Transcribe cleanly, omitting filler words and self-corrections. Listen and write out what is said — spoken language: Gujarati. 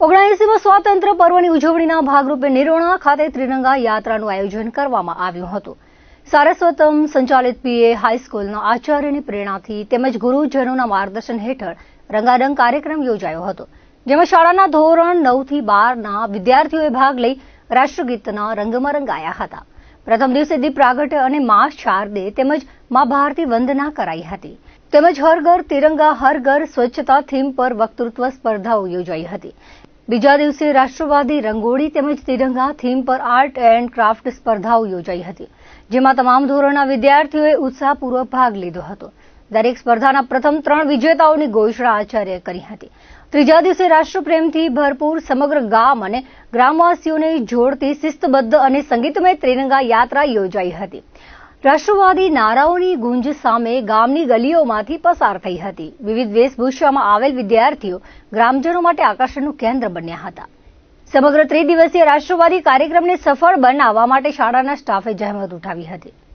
79મા સ્વાતંત્ર્ય પર્વની ઉજવણીના ભાગરૂપે નિરોણા ખાતે ત્રિરંગા યાત્રાનું આયોજન કરવામાં આવ્યું હતું. સારસ્વતમ સંચાલિત પીએ હાઈસ્કૂલના આચાર્યની પ્રેરણાથી તેમજ ગુરુજનોના માર્ગદર્શન હેઠળ રંગારંગ કાર્યક્રમ યોજાયો હતો, જેમાં શાળાના ધોરણ 9 થી 12ના વિદ્યાર્થીઓએ ભાગ લઈ રાષ્ટ્રગીતના રંગમાં રંગાયા હતા. પ્રથમ દિવસે દીપ પ્રાગટ્ય અને મા શારદે તેમજ મા ભારતી વંદના કરાઈ હતી. તેમજ હર ઘર તિરંગા હર ઘર સ્વચ્છતા થીમ પર વક્તૃત્વ સ્પર્ધાઓ યોજાઈ હતી. બીજા દિવસે રાષ્ટ્રવાદી રંગોળી તેમજ તિરંગા થીમ પર આર્ટ એન્ડ ક્રાફ્ટ સ્પર્ધાઓ યોજાઈ હતી, જેમાં તમામ ધોરણના વિદ્યાર્થીઓએ ઉત્સાહપૂર્વક ભાગ લીધો હતો. દરેક સ્પર્ધાના પ્રથમ 3 વિજેતાઓની ઘોષણા આચાર્યએ કરી હતી. ત્રીજા દિવસે રાષ્ટ્રપ્રેમથી ભરપૂર સમગ્ર ગામ અને ગ્રામવાસીઓને જોડતી શિસ્તબદ્ધ અને સંગીતમય ત્રિરંગા યાત્રા યોજાઈ હતી. રાષ્ટ્રવાદી નારાઓની ગુંજ સામે ગામની ગલીઓમાંથી પસાર થઈ હતી. વિવિધ વેશભૂષામાં આવેલ વિદ્યાર્થીઓ ગ્રામજનો માટે આકર્ષણનું કેન્દ્ર બન્યા હતા. સમગ્ર ત્રિદિવસીય રાષ્ટ્રવાદી કાર્યક્રમને સફળ બનાવવા માટે શાળાના સ્ટાફે જહેમત ઉઠાવી હતી.